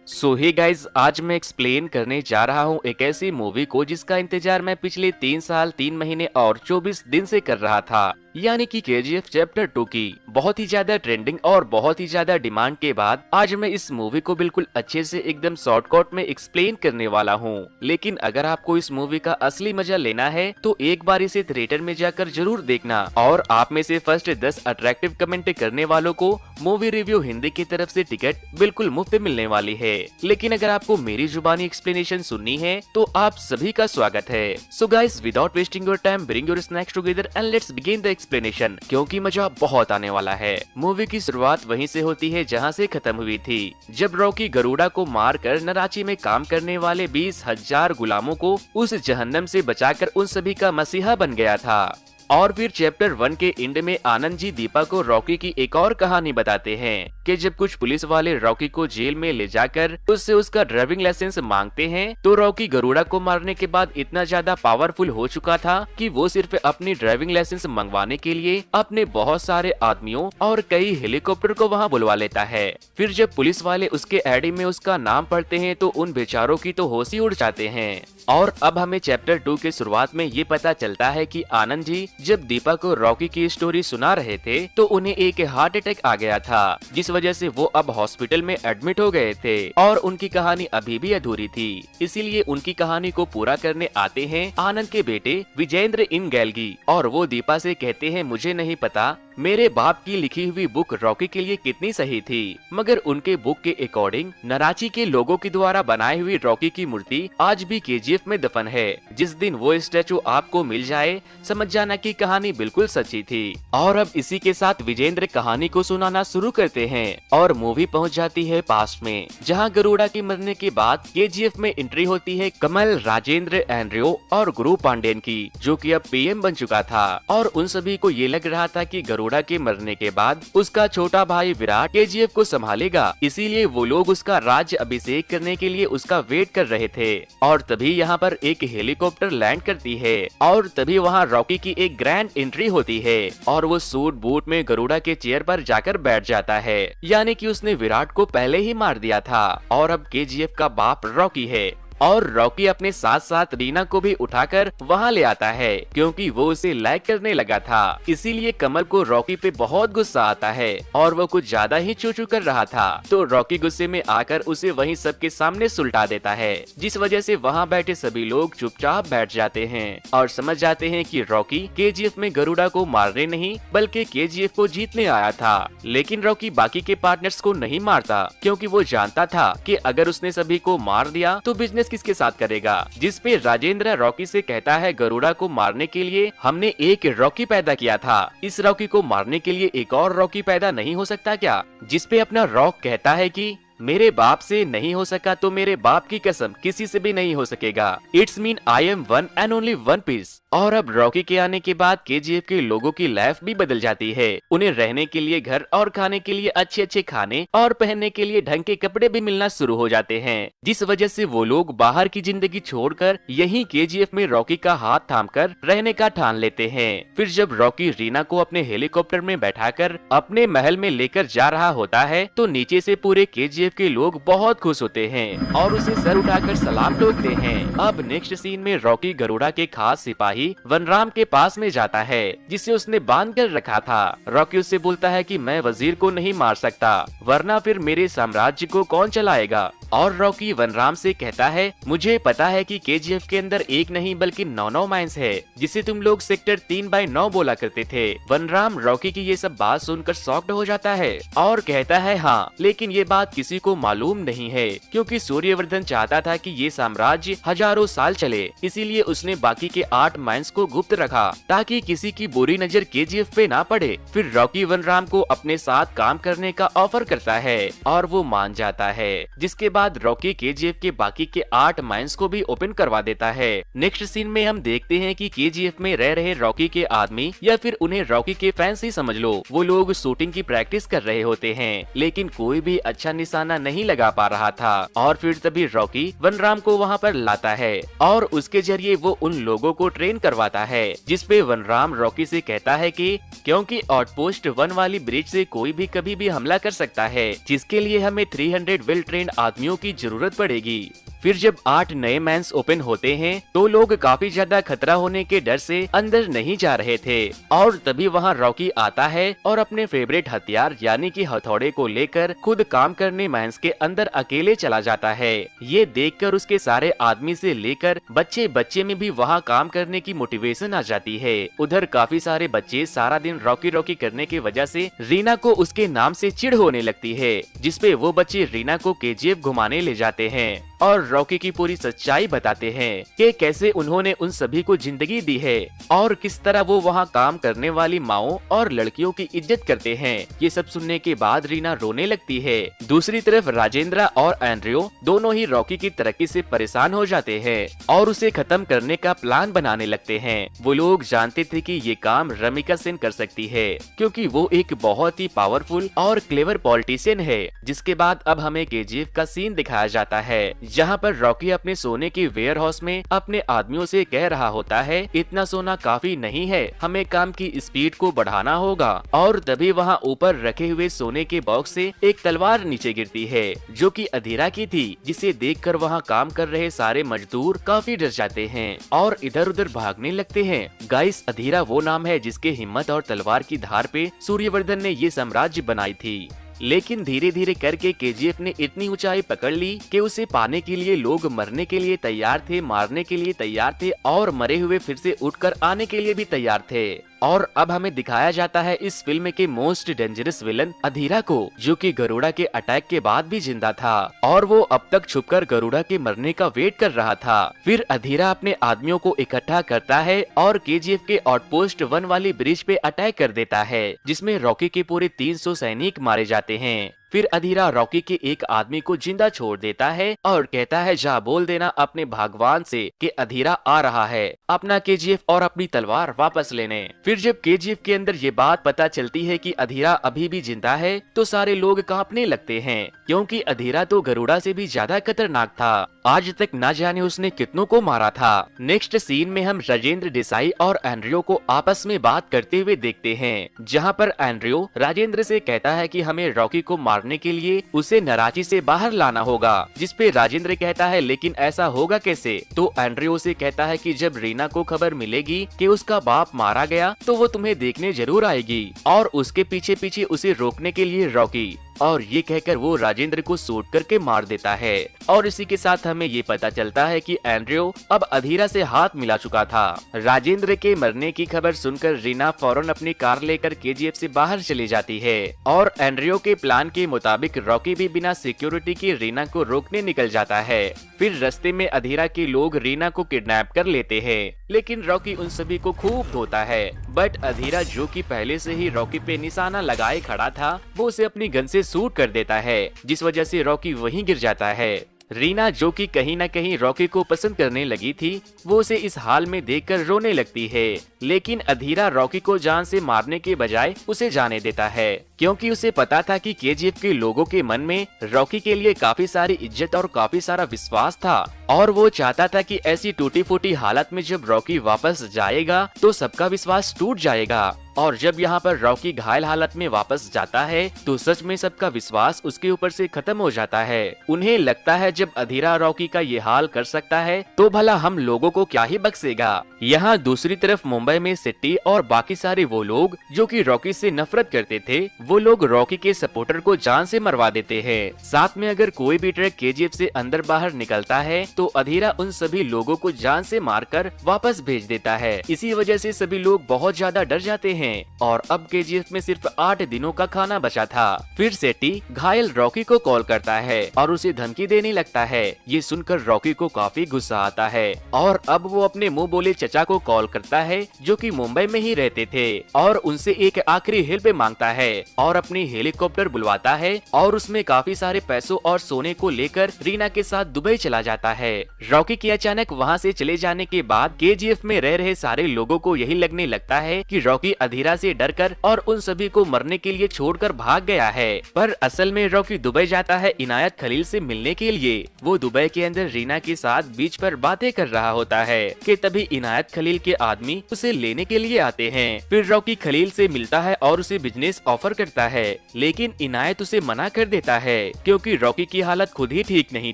सो hey guys, आज मैं explain करने जा रहा हूँ एक ऐसी मूवी को जिसका इंतजार मैं पिछले 3 साल 3 महीने और 24 दिन से कर रहा था, यानी कि KGF चैप्टर 2 की। बहुत ही ज्यादा ट्रेंडिंग और बहुत ही ज्यादा डिमांड के बाद आज मैं इस मूवी को बिल्कुल अच्छे से एकदम शॉर्टकट में एक्सप्लेन करने वाला हूँ। लेकिन अगर आपको इस मूवी का असली मजा लेना है तो एक बार इसे थिएटर में जाकर जरूर देखना। और आप में से फर्स्ट 10 अट्रैक्टिव कमेंट करने वालों को मूवी रिव्यू हिंदी की तरफ से टिकट बिल्कुल मुफ्त मिलने वाली है। लेकिन अगर आपको मेरी जुबानी एक्सप्लेनेशन सुननी है तो आप सभी का स्वागत है। So guys, without wasting your time, bring your snacks together and let's begin the explanation, क्योंकि मजा बहुत आने वाला है। मूवी की शुरुआत वहीं से होती है जहां से खत्म हुई थी, जब रॉकी गरुड़ा को मारकर नराची में काम करने वाले 20,000 गुलामों को उस जहन्नम से बचाकर उन सभी का मसीहा बन गया था। और फिर चैप्टर 1 के एंड में आनंद जी दीपा को रॉकी की एक और कहानी बताते हैं कि जब कुछ पुलिस वाले रॉकी को जेल में ले जाकर उससे उसका ड्राइविंग लाइसेंस मांगते हैं तो रॉकी गरुड़ा को मारने के बाद इतना ज्यादा पावरफुल हो चुका था कि वो सिर्फ अपनी ड्राइविंग लाइसेंस मंगवाने के लिए अपने बहुत सारे आदमियों और कई हेलीकॉप्टर को वहाँ बुलवा लेता है। फिर जब पुलिस वाले उसके आईडी में उसका नाम पढ़ते हैं तो उन बेचारों की तो होश ही उड़ जाते हैं। और अब हमें चैप्टर 2 के शुरुआत में ये पता चलता है कि आनंद जी जब दीपा को रॉकी की स्टोरी सुना रहे थे तो उन्हें एक हार्ट अटैक आ गया था, जिस वजह से वो अब हॉस्पिटल में एडमिट हो गए थे और उनकी कहानी अभी भी अधूरी थी। इसीलिए उनकी कहानी को पूरा करने आते हैं आनंद के बेटे विजेंद्र इंगैल्गी और वो दीपा से कहते हैं, मुझे नहीं पता मेरे बाप की लिखी हुई बुक रॉकी के लिए कितनी सही थी, मगर उनके बुक के अकॉर्डिंग नराची के लोगों के द्वारा बनाई हुई रॉकी की मूर्ति आज भी KGF में दफन है। जिस दिन वो स्टैचू आपको मिल जाए समझ जाना कि कहानी बिल्कुल सच्ची थी। और अब इसी के साथ विजेंद्र कहानी को सुनाना शुरू करते हैं और मूवी पहुंच जाती है पास्ट में, जहां गरुड़ा के मरने के बाद KGF में एंट्री होती है कमल, राजेंद्र, एंड्रियो और गुरु पांडेन की, जो कि अब PM बन चुका था। और उन सभी को ये लग रहा था कि गरुड़ा के मरने के बाद उसका छोटा भाई विराट KGF को संभालेगा, इसीलिए वो लोग उसका राज्य अभिषेक करने के लिए उसका वेट कर रहे थे। और तभी यहाँ पर एक हेलीकॉप्टर लैंड करती है और तभी वहाँ रॉकी की एक ग्रैंड एंट्री होती है और वो सूट बूट में गरुड़ा के चेयर पर जाकर बैठ जाता है, यानी कि उसने विराट को पहले ही मार दिया था और अब KGF का बाप रॉकी है। और रॉकी अपने साथ साथ रीना को भी उठाकर वहाँ ले आता है क्योंकि वो उसे लाइक करने लगा था। इसीलिए कमल को रॉकी पे बहुत गुस्सा आता है और वो कुछ ज्यादा ही चूचू कर रहा था, तो रॉकी गुस्से में आकर उसे वहीं सबके सामने सुलटा देता है, जिस वजह से वहाँ बैठे सभी लोग चुपचाप बैठ जाते हैं और समझ जाते हैं कि रॉकी KGF में गरुड़ा को मारने नहीं बल्कि KGF को जीतने आया था। लेकिन रॉकी बाकी के पार्टनर्स को नहीं मारता क्योंकि वो जानता था कि अगर उसने सभी को मार दिया तो बिजनेस किसके साथ करेगा। जिस पे राजेंद्र रॉकी से कहता है, गरुड़ा को मारने के लिए हमने एक रॉकी पैदा किया था, इस रॉकी को मारने के लिए एक और रॉकी पैदा नहीं हो सकता क्या? जिस पे अपना रॉक कहता है कि मेरे बाप से नहीं हो सका तो मेरे बाप की कसम किसी से भी नहीं हो सकेगा। It's mean I am one and only one piece. और अब रॉकी के आने के बाद KGF के लोगों की लाइफ भी बदल जाती है। उन्हें रहने के लिए घर और खाने के लिए अच्छे अच्छे खाने और पहनने के लिए ढंग के कपड़े भी मिलना शुरू हो जाते हैं, जिस वजह से वो लोग बाहर की जिंदगी छोड़कर यहीं KGF में रॉकी का हाथ थामकर रहने का ठान लेते हैं। फिर जब रॉकी रीना को अपने हेलीकॉप्टर में बैठाकर अपने महल में लेकर जा रहा होता है तो नीचे से पूरे KGF के लोग बहुत खुश होते हैं और उसे सर उठाकर सलाम ठोकते हैं। अब नेक्स्ट सीन में रॉकी गरुड़ा के खास सिपाही वनराम के पास में जाता है जिसे उसने बांध कर रखा था। रॉकी उससे बोलता है कि मैं वजीर को नहीं मार सकता, वरना फिर मेरे साम्राज्य को कौन चलाएगा। और रॉकी वनराम से कहता है, मुझे पता है कि KGF के अंदर एक नहीं बल्कि 9 माइंस है, जिसे तुम लोग सेक्टर 3/9 बोला करते थे। वनराम रॉकी की ये सब बात सुनकर शॉक्ड हो जाता है और कहता है, हाँ, लेकिन ये बात किसी को मालूम नहीं है क्योंकि सूर्यवर्धन चाहता था कि ये साम्राज्य हजारों साल चले, इसीलिए उसने बाकी के 8 माइंस को गुप्त रखा ताकि किसी की बुरी नजर KGF पे ना पड़े। फिर रॉकी वनराम को अपने साथ काम करने का ऑफर करता है और वो मान जाता है, जिसके बाद रॉकी KGF के बाकी के 8 माइंस को भी ओपन करवा देता है। नेक्स्ट सीन में हम देखते हैं कि KGF में रह रहे रॉकी के आदमी या फिर उन्हें रॉकी के फैंस ही समझ लो, वो लोग शूटिंग की प्रैक्टिस कर रहे होते हैं, लेकिन कोई भी अच्छा निशाना नहीं लगा पा रहा था। और फिर तभी रॉकी वनराम को वहाँ पर लाता है और उसके जरिए वो उन लोगों को ट्रेन करवाता है, जिसपे वनराम रॉकी से कहता है कि क्योंकि आउटपोस्ट 1 वाली ब्रिज से कोई भी कभी भी हमला कर सकता है, जिसके लिए हमें 300 वेल ट्रेंड आदमियों आदमियों की जरूरत पड़ेगी। फिर जब 8 नए माइंस ओपन होते हैं तो लोग काफी ज्यादा खतरा होने के डर से अंदर नहीं जा रहे थे, और तभी वहाँ रॉकी आता है और अपने फेवरेट हथियार यानी कि हथौड़े को लेकर खुद काम करने माइंस के अंदर अकेले चला जाता है। ये देखकर उसके सारे आदमी से लेकर बच्चे में भी वहाँ काम करने की मोटिवेशन आ जाती है। उधर काफी सारे बच्चे सारा दिन रॉकी रॉकी करने की वजह से रीना को उसके नाम से चिढ़ होने लगती है, जिसपे वो बच्चे रीना को केजीएफ घुमाने ले जाते हैं और रॉकी की पूरी सच्चाई बताते हैं कि कैसे उन्होंने उन सभी को जिंदगी दी है और किस तरह वो वहाँ काम करने वाली माओ और लड़कियों की इज्जत करते हैं। ये सब सुनने के बाद रीना रोने लगती है। दूसरी तरफ राजेंद्र और एंड्रयू दोनों ही रॉकी की तरक्की से परेशान हो जाते हैं और उसे खत्म करने का प्लान बनाने लगते हैं। वो लोग जानते थे कि ये काम रमिका सेन कर सकती है, क्योंकि वो एक बहुत ही पावरफुल और क्लेवर पॉलिटिशियन है। जिसके बाद अब हमें केजीएफ का सीन दिखाया जाता है, जहाँ पर रॉकी अपने सोने की वेयर हाउस में अपने आदमियों से कह रहा होता है, इतना सोना काफी नहीं है, हमें काम की स्पीड को बढ़ाना होगा। और तभी वहाँ ऊपर रखे हुए सोने के बॉक्स से एक तलवार नीचे गिरती है, जो कि अधीरा की थी, जिसे देखकर वहाँ काम कर रहे सारे मजदूर काफी डर जाते हैं और इधर उधर भागने लगते हैं। गाइस, अधीरा वो नाम है जिसके हिम्मत और तलवार की धार पे सूर्यवर्धन ने ये साम्राज्य बनाई थी। लेकिन धीरे धीरे करके केजीएफ ने इतनी ऊंचाई पकड़ ली कि उसे पाने के लिए लोग मरने के लिए तैयार थे, मारने के लिए तैयार थे और मरे हुए फिर से उठकर आने के लिए भी तैयार थे। और अब हमें दिखाया जाता है इस फिल्म के मोस्ट डेंजरस विलन अधीरा को, जो कि गरुड़ा के अटैक के बाद भी जिंदा था और वो अब तक छुपकर गरुड़ा के मरने का वेट कर रहा था। फिर अधीरा अपने आदमियों को इकट्ठा करता है और केजीएफ के आउटपोस्ट 1 वाली ब्रिज पे अटैक कर देता है, जिसमें रॉकी के पूरे 300 सैनिक मारे जाते हैं। फिर अधीरा रॉकी के एक आदमी को जिंदा छोड़ देता है और कहता है, जा बोल देना अपने भगवान से कि अधीरा आ रहा है अपना केजीएफ और अपनी तलवार वापस लेने। फिर जब केजीएफ के अंदर ये बात पता चलती है कि अधीरा अभी भी जिंदा है तो सारे लोग कांपने लगते हैं, क्योंकि अधीरा तो गरुड़ा से भी ज्यादा खतरनाक था। आज तक ना जाने उसने कितनों को मारा था। नेक्स्ट सीन में हम राजेंद्र देसाई और एंड्रयू को आपस में बात करते हुए देखते हैं, जहाँ पर एंड्रयू राजेंद्र से कहता है कि हमें रॉकी को मारने के लिए उसे नराची से बाहर लाना होगा, जिसपे राजेंद्र कहता है लेकिन ऐसा होगा कैसे। तो एंड्रयू से कहता है कि जब रीना को खबर मिलेगी कि उसका बाप मारा गया तो वो तुम्हें देखने जरूर आएगी और उसके पीछे पीछे उसे रोकने के लिए रॉकी, और ये कहकर वो राजेंद्र को शूट करके मार देता है। और इसी के साथ हमें ये पता चलता है कि एंड्रयू अब अधीरा से हाथ मिला चुका था। राजेंद्र के मरने की खबर सुनकर रीना फौरन अपनी कार लेकर केजीएफ से बाहर चली जाती है और एंड्रयू के प्लान के मुताबिक रॉकी भी बिना सिक्योरिटी के रीना को रोकने निकल जाता है। फिर रास्ते में अधीरा के लोग रीना को किडनैप कर लेते हैं, लेकिन रॉकी उन सभी को खूब धोता है। बट अधीरा, जो कि पहले से ही रॉकी पे निशाना लगाए खड़ा था, वो उसे अपनी गन से शूट कर देता है, जिस वजह से रॉकी वहीं गिर जाता है। रीना, जो कि कहीं न कहीं रॉकी को पसंद करने लगी थी, वो उसे इस हाल में देखकर रोने लगती है। लेकिन अधीरा रॉकी को जान से मारने के बजाय उसे जाने देता है, क्योंकि उसे पता था कि केजीएफ के लोगों के मन में रॉकी के लिए काफी सारी इज्जत और काफी सारा विश्वास था और वो चाहता था कि ऐसी टूटी फूटी हालत में जब रॉकी वापस जाएगा तो सबका विश्वास टूट जाएगा। और जब यहाँ पर रॉकी घायल हालत में वापस जाता है तो सच में सबका विश्वास उसके ऊपर से खत्म हो जाता है। उन्हें लगता है जब अधीरा रॉकी का ये हाल कर सकता है तो भला हम लोगों को क्या ही बख्शेगा। यहाँ दूसरी तरफ मुंबई में सिट्टी और बाकी सारे वो लोग जो कि रॉकी से नफरत करते थे, वो लोग रॉकी के सपोर्टर को जान से मरवा देते हैं। साथ में अगर कोई भी ट्रक केजीएफ से अंदर बाहर निकलता है तो अधीरा उन सभी लोगों को जान से मारकर वापस भेज देता है। इसी वजह से सभी लोग बहुत ज्यादा डर जाते हैं और अब केजीएफ में सिर्फ 8 दिनों का खाना बचा था। फिर सेट्टी घायल रॉकी को कॉल करता है और उसे धमकी देने लगता है। ये सुनकर रॉकी को काफी गुस्सा आता है और अब वो अपने मुंह बोले चचा को कॉल करता है, जो कि मुंबई में ही रहते थे, और उनसे एक आखिरी हेल्प मांगता है और अपनी हेलीकॉप्टर बुलवाता है और उसमें काफी सारे पैसों और सोने को लेकर रीना के साथ दुबई चला जाता है। रॉकी के अचानक वहाँ से चले जाने के बाद केजीएफ में रह रहे सारे लोगों को यही लगने लगता है कि रॉकी अधीरा से डरकर और उन सभी को मरने के लिए छोड़कर भाग गया है। पर असल में रॉकी दुबई जाता है इनायत खलील से मिलने के लिए। वो दुबई के अंदर रीना के साथ बीच पर बातें कर रहा होता है कि तभी इनायत खलील के आदमी उसे लेने के लिए आते हैं। फिर रॉकी खलील से मिलता है और उसे बिजनेस ऑफर करता है, लेकिन इनायत उसे मना कर देता है क्योंकि रॉकी की हालत खुद ही ठीक नहीं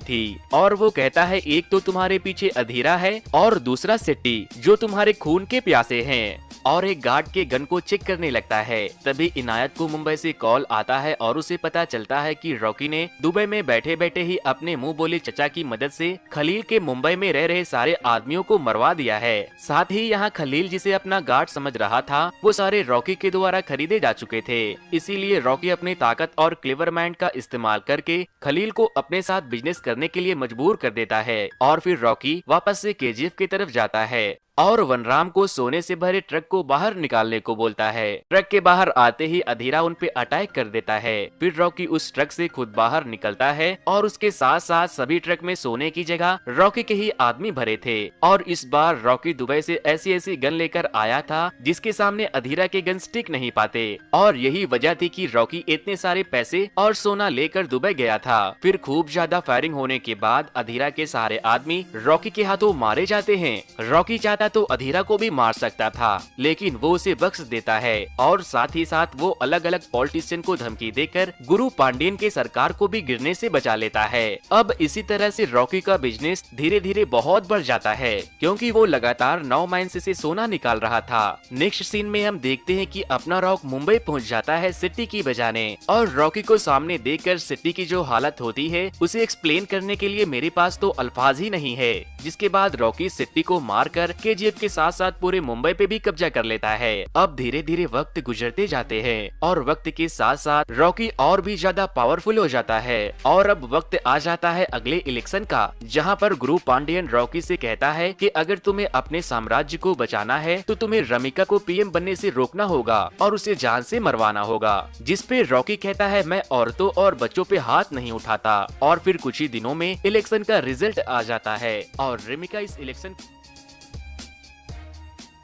थी। और वो कहता है एक तो तुम्हारे पीछे अधीरा है और दूसरा सिट्टी जो तुम्हारे खून के प्यासे हैं, और एक गार्ड के गन को चेक करने लगता है। तभी इनायत को मुंबई से कॉल आता है और उसे पता चलता है कि रॉकी ने दुबई में बैठे बैठे ही अपने मुंह बोले चचा की मदद से खलील के मुंबई में रह रहे सारे आदमियों को मरवा दिया है। साथ ही यहाँ खलील जिसे अपना गार्ड समझ रहा था वो सारे रॉकी के द्वारा खरीदे जा चुके थे। इसीलिए रॉकी अपनी ताकत और क्लेवर माइंड का इस्तेमाल करके खलील को अपने साथ बिजनेस करने के लिए मजबूर कर देता है। और फिर रॉकी वापस से केजीएफ की तरफ जाता है और वनराम को सोने से भरे ट्रक को बाहर निकालने को बोलता है। ट्रक के बाहर आते ही अधीरा उन पे अटैक कर देता है। फिर रॉकी उस ट्रक से खुद बाहर निकलता है और उसके साथ साथ सभी ट्रक में सोने की जगह रॉकी के ही आदमी भरे थे। और इस बार रॉकी दुबई से ऐसी ऐसी गन लेकर आया था जिसके सामने अधीरा के गन टिक नहीं पाते, और यही वजह थी कि रॉकी इतने सारे पैसे और सोना लेकर दुबई गया था। फिर खूब ज्यादा फायरिंग होने के बाद अधीरा के सारे आदमी रॉकी के हाथों मारे जाते हैं। रॉकी चाहता तो अधीरा को भी मार सकता था, लेकिन वो उसे बख्श देता है और साथ ही साथ वो अलग अलग पॉलिटिशियन को धमकी देकर गुरु पांडियन के सरकार को भी गिरने से बचा लेता है। अब इसी तरह से रॉकी का बिजनेस धीरे धीरे बहुत बढ़ जाता है क्योंकि वो लगातार 9 माइंस से सोना निकाल रहा था। नेक्स्ट सीन में हम देखते हैं कि अपना रॉक मुंबई पहुंच जाता है सिटी की बजाने, और रॉकी को सामने देखकर सिटी की जो हालत होती है उसे एक्सप्लेन करने के लिए मेरे पास तो अल्फाज ही नहीं है। जिसके बाद रॉकी सिटी को मारकर केजीएफ के साथ साथ पूरे मुंबई पे भी कब्जा कर लेता है। अब धीरे धीरे वक्त गुजरते जाते हैं और वक्त के साथ साथ रॉकी और भी ज्यादा पावरफुल हो जाता है। और अब वक्त आ जाता है अगले इलेक्शन का, जहां पर गुरु पांडियन रॉकी से कहता है कि अगर तुम्हें अपने साम्राज्य को बचाना है तो तुम्हें रमिका को पीएम बनने से रोकना होगा और उसे जान से मरवाना होगा। जिस पे रॉकी कहता है मैं औरतों और बच्चों पे हाथ नहीं उठाता। और फिर कुछ ही दिनों में इलेक्शन का रिजल्ट आ जाता है और रमिका इस इलेक्शन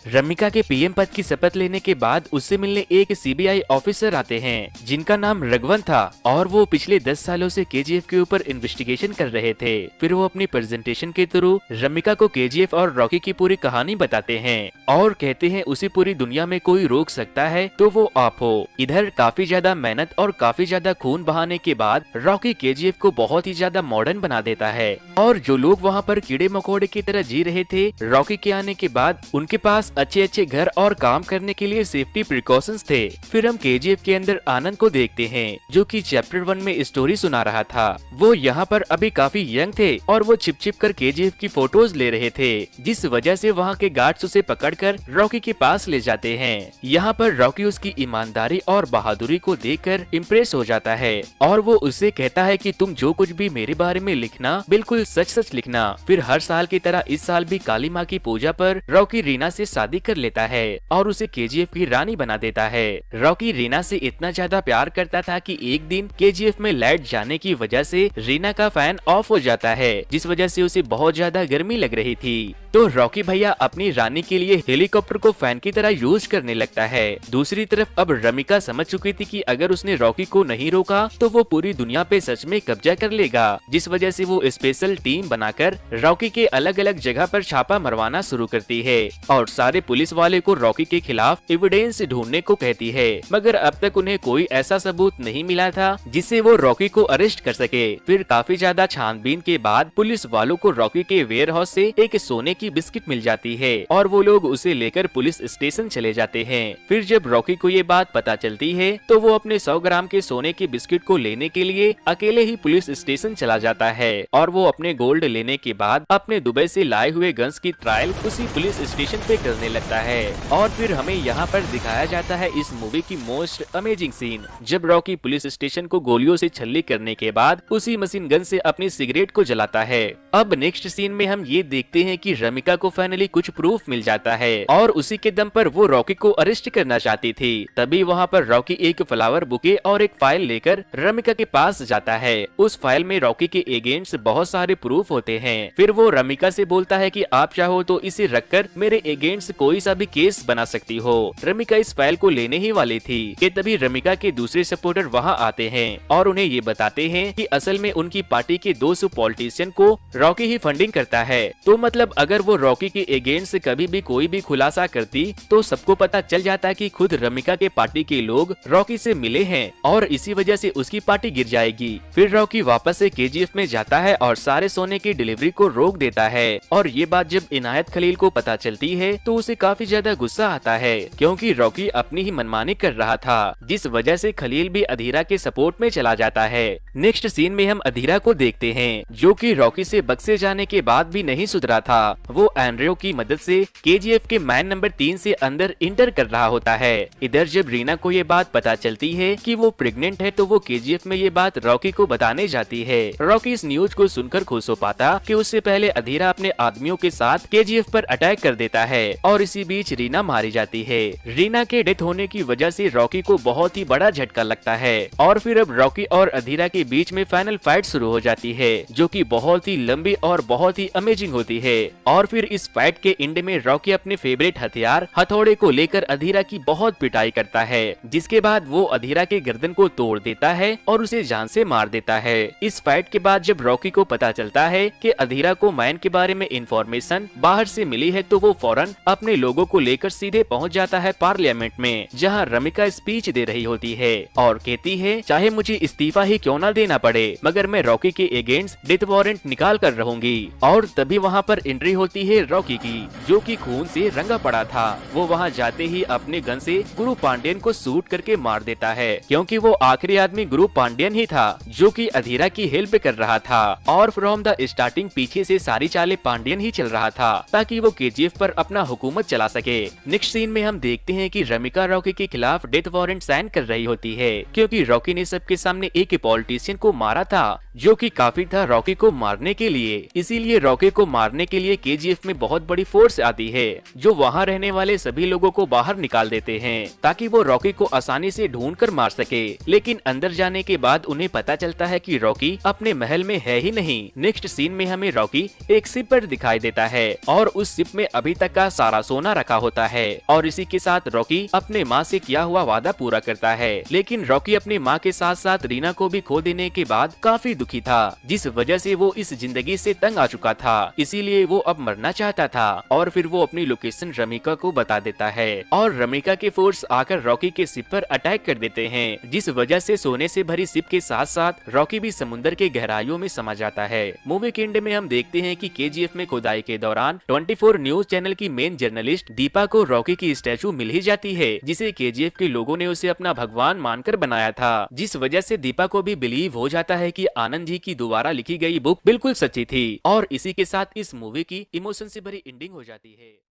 रमिका के पीएम पद की शपथ लेने के बाद उससे मिलने एक सीबीआई ऑफिसर आते हैं जिनका नाम रघुवन था, और वो पिछले 10 सालों से केजीएफ के ऊपर इन्वेस्टिगेशन कर रहे थे। फिर वो अपनी प्रेजेंटेशन के थ्रू रमिका को केजीएफ और रॉकी की पूरी कहानी बताते हैं और कहते हैं उसे पूरी दुनिया में कोई रोक सकता है तो वो आप हो। इधर काफी ज्यादा मेहनत और काफी ज्यादा खून बहाने के बाद रॉकी केजीएफ को बहुत ही ज्यादा मॉडर्न बना देता है, और जो लोग वहाँ पर कीड़े मकोड़े की तरह जी रहे थे रॉकी के आने के बाद उनके पास अच्छे अच्छे घर और काम करने के लिए सेफ्टी प्रिकॉशंस थे। फिर हम केजीएफ के अंदर आनंद को देखते हैं जो कि चैप्टर 1 में स्टोरी सुना रहा था। वो यहाँ पर अभी काफी यंग थे और वो छिप छिप कर केजीएफ की फोटोज ले रहे थे, जिस वजह से वहाँ के गार्ड्स उसे पकड़कर रॉकी के पास ले जाते हैं। यहाँ पर रॉकी उसकी ईमानदारी और बहादुरी को देखकर इम्प्रेस हो जाता है और वो उससे कहता है कि तुम जो कुछ भी मेरे बारे में लिखना बिल्कुल सच सच लिखना। फिर हर साल की तरह इस साल भी काली माँ की पूजा पर रॉकी रीना से शादी कर लेता है और उसे केजीएफ की रानी बना देता है। रॉकी रीना से इतना ज्यादा प्यार करता था कि एक दिन केजीएफ में लाइट जाने की वजह से रीना का फैन ऑफ हो जाता है, जिस वजह से उसे बहुत ज्यादा गर्मी लग रही थी। तो रॉकी भैया अपनी रानी के लिए हेलीकॉप्टर को फैन की तरह यूज करने लगता है। दूसरी तरफ अब रमिका समझ चुकी थी कि अगर उसने रॉकी को नहीं रोका तो वो पूरी दुनिया पे सच में कब्जा कर लेगा, जिस वजह से वो स्पेशल टीम बनाकर रॉकी के अलग अलग जगह पर छापा मरवाना शुरू करती है और सारे पुलिस वाले को रॉकी के खिलाफ एविडेंस ढूंढने को कहती है। मगर अब तक उन्हें कोई ऐसा सबूत नहीं मिला था जिससे वो रॉकी को अरेस्ट कर सके। फिर काफी ज्यादा छानबीन के बाद पुलिस वालों को रॉकी के वेयर हाउस से एक सोने की बिस्किट मिल जाती है और वो लोग उसे लेकर पुलिस स्टेशन चले जाते हैं। फिर जब रॉकी को ये बात पता चलती है तो वो अपने 100 ग्राम के सोने की बिस्किट को लेने के लिए अकेले ही पुलिस स्टेशन चला जाता है और वो अपने गोल्ड लेने के बाद अपने दुबई से लाए हुए गन्स की ट्रायल उसी पुलिस स्टेशन पे करने लगता है। और फिर हमें यहाँ पर दिखाया जाता है इस मूवी की मोस्ट अमेजिंग सीन, जब रॉकी पुलिस स्टेशन को गोलियों से छल्ली करने के बाद उसी मशीन गन से अपनी सिगरेट को जलाता है अब नेक्स्ट सीन में हम ये देखते हैं कि रमिका को फाइनली कुछ प्रूफ मिल जाता है और उसी के दम पर वो रॉकी को अरेस्ट करना चाहती थी। तभी वहाँ पर रॉकी एक फ्लावर बुके और एक फाइल लेकर रमिका के पास जाता है। उस फाइल में रॉकी के अगेंस्ट बहुत सारे प्रूफ होते हैं। फिर वो रमिका से बोलता है कि आप चाहो तो इसे रखकर मेरे अगेंस्ट कोई सा भी केस बना सकती हो। रमिका इस फाइल को लेने ही वाली थी कि तभी रमिका के दूसरे सपोर्टर वहाँ आते हैं और उन्हें ये बताते हैं कि असल में उनकी पार्टी के 200 पॉलिटिशियन को रॉकी ही फंडिंग करता है। तो मतलब अगर वो रॉकी के अगेंस्ट कभी भी कोई भी खुलासा करती तो सबको पता चल जाता कि खुद रमिका के पार्टी के लोग रॉकी से मिले हैं और इसी वजह से उसकी पार्टी गिर जाएगी। फिर रॉकी वापस से केजीएफ में जाता है और सारे सोने की डिलीवरी को रोक देता है और ये बात जब इनायत खलील को पता चलती है तो उसे काफी ज्यादा गुस्सा आता है क्योंकि रॉकी अपनी ही मनमानी कर रहा था, जिस वजह से खलील भी अधीरा के सपोर्ट में चला जाता है। नेक्स्ट सीन में हम अधीरा को देखते हैं जो कि रॉकी से बक्से जाने के बाद भी नहीं सुधरा था। वो एंड्रयू की मदद से केजीएफ के मैन नंबर 3 से अंदर इंटर कर रहा होता है। इधर जब रीना को ये बात पता चलती है कि वो प्रेग्नेंट है तो वो केजीएफ में ये बात रॉकी को बताने जाती है। रॉकी इस न्यूज को सुनकर खुश हो पाता कि उससे पहले अधीरा अपने आदमियों के साथ केजीएफ पर अटैक कर देता है और इसी बीच रीना मारी जाती है। रीना के डेथ होने की वजह से रॉकी को बहुत ही बड़ा झटका लगता है और फिर अब रॉकी और अधीरा के बीच में फाइनल फाइट शुरू हो जाती है जो कि बहुत ही लंबी और बहुत ही अमेजिंग होती है। और फिर इस फाइट के एंड में रॉकी अपने फेवरेट हथियार हथौड़े को लेकर अधीरा की बहुत पिटाई करता है, जिसके बाद वो अधीरा के गर्दन को तोड़ देता है और उसे जान से मार देता है। इस फाइट के बाद जब रॉकी को पता चलता है कि अधीरा को मैन के बारे में इंफॉर्मेशन बाहर से मिली है तो वो फौरन अपने लोगों को लेकर सीधे पहुंच जाता है पार्लियामेंट में, जहां रमिका स्पीच दे रही होती है और कहती है चाहे मुझे इस्तीफा ही क्यों न देना पड़े मगर मैं रॉकी के अगेंस्ट डेथ वारंट निकाल कर रहूंगी। और तभी वहाँ पर एंट्री होती है रॉकी की जो कि खून से रंगा पड़ा था। वो वहाँ जाते ही अपने गन से गुरु पांड्यन को शूट करके मार देता है क्योंकि वो आखिरी आदमी गुरु पांड्यन ही था जो कि अधीरा की हेल्प कर रहा था और फ्रॉम द स्टार्टिंग पीछे से सारी चालें पांड्यन ही चल रहा था ताकि वो केजीएफ पर अपना हुकूमत चला सके। नेक्स्ट सीन में हम देखते हैं कि रमिका रॉकी के खिलाफ डेथ वारंट साइन कर रही होती है क्योंकि रॉकी ने सबके सामने एक पॉलिटिशियन को मारा था जो कि काफी था रॉकी को मारने के लिए। इसीलिए रॉकी को मारने के लिए केजीएफ में बहुत बड़ी फोर्स आती है जो वहाँ रहने वाले सभी लोगों को बाहर निकाल देते हैं ताकि वो रॉकी को आसानी से ढूंढ कर मार सके। लेकिन अंदर जाने के बाद उन्हें पता चलता है कि रॉकी अपने महल में है ही नहीं। नेक्स्ट सीन में हमें रॉकी एक शिप पर दिखाई देता है और उस शिप में अभी तक का सारा सोना रखा होता है और इसी के साथ रॉकी अपने माँ से किया हुआ वादा पूरा करता है। लेकिन रॉकी अपनी माँ के साथ साथ रीना को भी खो देने के बाद काफी दुखी था, जिस वजह से वो इस जिंदगी से तंग आ चुका था, इसीलिए वो अब मरना चाहता था। और फिर वो अपनी लोकेशन रमिका को बता देता है और रमिका के फोर्स आकर रॉकी के शिप पर अटैक कर देते हैं, जिस वजह से सोने से भरी शिप के साथ साथ रॉकी भी समुद्र के गहराइयों में समा जाता है। मूवी के एंड में हम देखते हैं कि केजीएफ में खुदाई के दौरान 24 न्यूज चैनल की मेन जर्नलिस्ट दीपा को रॉकी की स्टैचू मिल ही जाती है, जिसे केजीएफ के लोगों ने उसे अपना भगवान मानकर बनाया था, जिस वजह से दीपा को भी बिलीव हो जाता है कि आनंद जी की दोबारा लिखी गई बुक बिल्कुल सच्ची थी। और इसी के साथ इस मूवी की इमोशन से भरी एंडिंग हो जाती है।